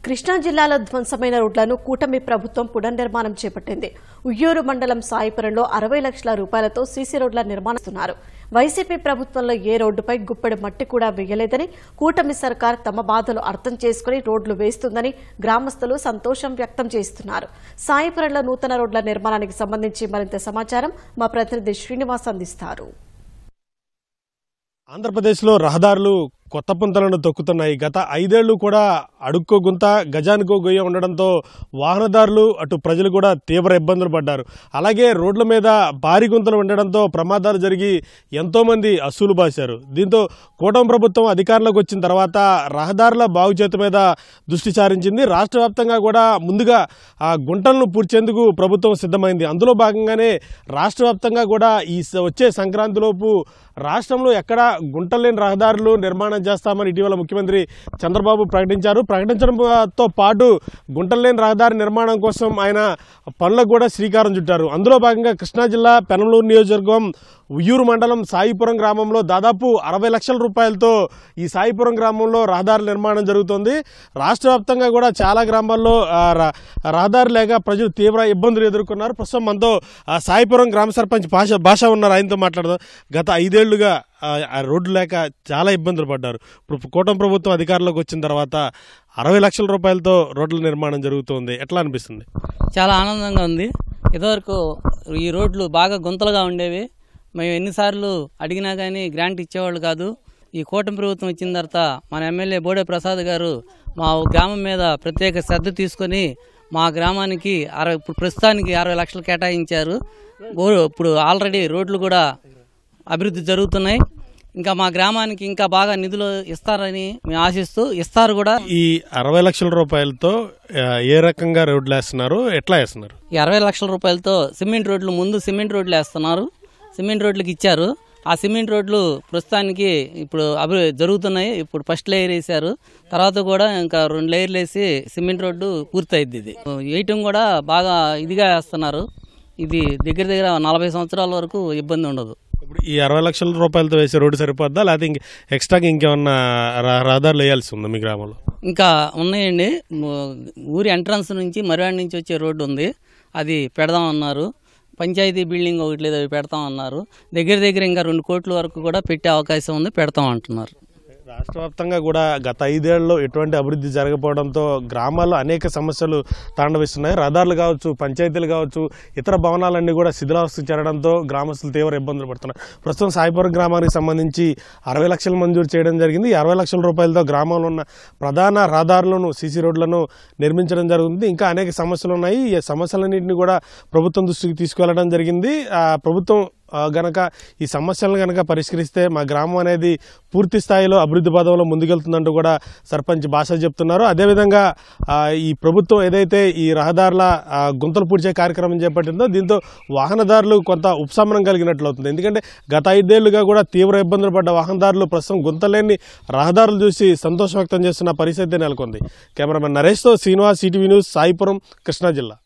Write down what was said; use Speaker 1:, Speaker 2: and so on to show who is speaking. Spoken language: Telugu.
Speaker 1: కృష్ణా జిల్లాలో ధ్వంసమైన రోడ్లను కూటమి ప్రభుత్వం పునర్నిర్మాణం చేపట్టింది. ఉయ్యూరు మండలం సాయిపురంలో 60 లక్షల రూపాయలతో సీసీ రోడ్ల నిర్మాణిస్తున్నారు. వైసీపీ ప్రభుత్వంలో ఏ రోడ్డుపై గుప్పెడు మట్టి కూడా వేయలేదని, కూటమి సర్కార్ తమ బాధలు అర్థం చేసుకుని రోడ్లు వేస్తుందని గ్రామస్తులు సంతోషం వ్యక్తం చేస్తున్నారు. సాయిపురంలో నూతన రోడ్ల నిర్మాణానికి సంబంధించి మరింత సమాచారం మా ప్రతినిధి శ్రీనివాస్ అందిస్తారు.
Speaker 2: ఆంధ్రప్రదేశ్లో రహదారులు కొత్త పుంతలను తొక్కుతున్నాయి. గత 5 ఏళ్లు కూడా అడుక్కో గుంత గజానికో గొయ్య ఉండడంతో వాహనదారులు అటు ప్రజలు కూడా తీవ్ర ఇబ్బందులు పడ్డారు. అలాగే రోడ్ల మీద భారీ గుంతలు ఉండడంతో ప్రమాదాలు జరిగి ఎంతోమంది అసూలు బాశారు. దీంతో కూటమి ప్రభుత్వం అధికారంలోకి వచ్చిన తర్వాత రహదారుల బాగుచేత మీద దృష్టి సారించింది. రాష్ట్ర వ్యాప్తంగా కూడా ముందుగా ఆ గుంటలను పూడ్చేందుకు ప్రభుత్వం సిద్ధమైంది. అందులో భాగంగానే రాష్ట్ర వ్యాప్తంగా కూడా ఈ వచ్చే సంక్రాంతిలోపు రాష్ట్రంలో ఎక్కడ గుంటలు లేని రహదారులు నిర్మాణం చేస్తామని ఇటీవల ముఖ్యమంత్రి చంద్రబాబు ప్రకటించారు. ప్రకటించడంతో పాటు గుంటలు లేని రహదారి నిర్మాణం కోసం ఆయన పనులకు కూడా శ్రీకారం చుట్టారు. అందులో భాగంగా కృష్ణా జిల్లా పెనమలూరు నియోజకవర్గం ఉయ్యూరు మండలం సాయిపురం గ్రామంలో దాదాపు 60 లక్షల రూపాయలతో ఈ సాయిపురం గ్రామంలో రహదారి నిర్మాణం జరుగుతోంది. రాష్ట్ర వ్యాప్తంగా కూడా చాలా గ్రామాల్లో రహదారి లేక ప్రజలు తీవ్ర ఇబ్బందులు ఎదుర్కొన్నారు. ప్రస్తుతం మనతో సాయిపురం గ్రామ సర్పంచ్ భాష ఉన్నారు. ఆయనతో మాట్లాడదాం. గత 5 ఏళ్లుగా రోడ్లు లేక చాలా ఇబ్బందులు పడ్డారు. ఇప్పుడు కూటమి ప్రభుత్వం అధికారంలోకి వచ్చిన తర్వాత 60 లక్షల రూపాయలతో రోడ్ల నిర్మాణం జరుగుతోంది. ఎట్లా అనిపిస్తుంది?
Speaker 3: చాలా ఆనందంగా ఉంది. ఇదివరకు ఈ రోడ్లు బాగా గుంతలుగా ఉండేవి. మేము ఎన్నిసార్లు అడిగినా కానీ గ్రాంట్ ఇచ్చేవాళ్ళు కాదు. ఈ కూటమి ప్రభుత్వం వచ్చిన తర్వాత మన ఎమ్మెల్యే బోడే ప్రసాద్ గారు మా గ్రామం మీద ప్రత్యేక శ్రద్ధ తీసుకొని మా గ్రామానికి ఇప్పుడు ప్రస్తుతానికి 60 లక్షలు కేటాయించారు. ఇప్పుడు ఆల్రెడీ రోడ్లు కూడా అభివృద్ధి జరుగుతున్నాయి. ఇంకా మా గ్రామానికి ఇంకా బాగా నిధులు ఇస్తారని మేము ఆశిస్తూ ఇస్తారు కూడా.
Speaker 2: ఈ 60 లక్షల రూపాయలతో ఏ రకంగా రోడ్లు వేస్తున్నారు, ఎట్లా వేస్తున్నారు?
Speaker 3: ఈ 60 లక్షల రూపాయలతో సిమెంట్ రోడ్లు, ముందు సిమెంట్ రోడ్లు వేస్తున్నారు. సిమెంట్ రోడ్లకి ఇచ్చారు. ఆ సిమెంట్ రోడ్లు ప్రస్తుతానికి ఇప్పుడు జరుగుతున్నాయి. ఇప్పుడు ఫస్ట్ లేయర్ వేసారు. తర్వాత కూడా ఇంకా 2 లేయర్లు వేసి సిమెంట్ రోడ్డు పూర్తయిద్ది. ఇది వేయటం కూడా బాగా ఇదిగా వేస్తున్నారు. ఇది దగ్గర 40 సంవత్సరాల వరకు ఇబ్బంది ఉండదు.
Speaker 2: ఇప్పుడు ఈ 60 లక్షల రూపాయలతో వేసే రోడ్డు సరిపోద్దా, లేకపోతే ఎక్స్ట్రాగా ఇంకేమన్నా రహదారులు వేయాల్సి ఉందా మీ గ్రామంలో?
Speaker 3: ఇంకా ఉన్నాయండి. ఊరి ఎంట్రన్స్ నుంచి మరివాడి నుంచి వచ్చే రోడ్డు ఉంది, అది పెడదామన్నారు. పంచాయతీ బిల్డింగ్ ఒకటి లేదు, అవి పెడతామన్నారు. దగ్గర ఇంకా 2 కోట్ల వరకు కూడా పెట్టే అవకాశం ఉంది, పెడతామంటున్నారు.
Speaker 2: రాష్ట్ర వ్యాప్తంగా కూడా గత 5 ఏళ్లలో ఎటువంటి అభివృద్ధి జరగకపోవడంతో గ్రామాల్లో అనేక సమస్యలు తాండవిస్తున్నాయి. రహదారులు కావచ్చు, పంచాయతీలు కావచ్చు, ఇతర భవనాలన్నీ కూడా శిథిలావస్థకు చేరడంతో గ్రామస్తులు తీవ్ర ఇబ్బందులు పడుతున్నారు. ప్రస్తుతం సాయిపురం గ్రామానికి సంబంధించి 60 లక్షలు మంజూరు చేయడం జరిగింది. 60 లక్షల రూపాయలతో గ్రామంలో ఉన్న ప్రధాన రహదారులను, సీసీ రోడ్లను నిర్మించడం జరుగుతుంది. ఇంకా అనేక సమస్యలు ఉన్నాయి. ఈ సమస్యలన్నింటినీ కూడా ప్రభుత్వం దృష్టికి తీసుకువెళ్ళడం జరిగింది. ప్రభుత్వం గనక ఈ సమస్యలను గనక పరిష్కరిస్తే మా గ్రామం అనేది పూర్తి స్థాయిలో అభివృద్ధి పదంలో ముందుకెళ్తుందంటూ కూడా సర్పంచ్ భాష చెప్తున్నారు. అదేవిధంగా ఈ ప్రభుత్వం ఏదైతే ఈ రహదారుల గుంతలు పూడ్చే కార్యక్రమం చేపట్టిందో దీంతో వాహనదారులు కొంత ఉపశమనం కలిగినట్లు అవుతుంది. ఎందుకంటే గత 5 ఏళ్లుగా కూడా తీవ్ర ఇబ్బందులు పడ్డ వాహనదారులు ప్రస్తుతం గుంతలేని రహదారులు చూసి సంతోషం వ్యక్తం చేస్తున్న పరిస్థితి నెలకొంది. కెమెరామెన్ నరేష్తో శ్రీనివాస్, ఈటీవీ న్యూస్, సాయిపురం, కృష్ణా జిల్లా.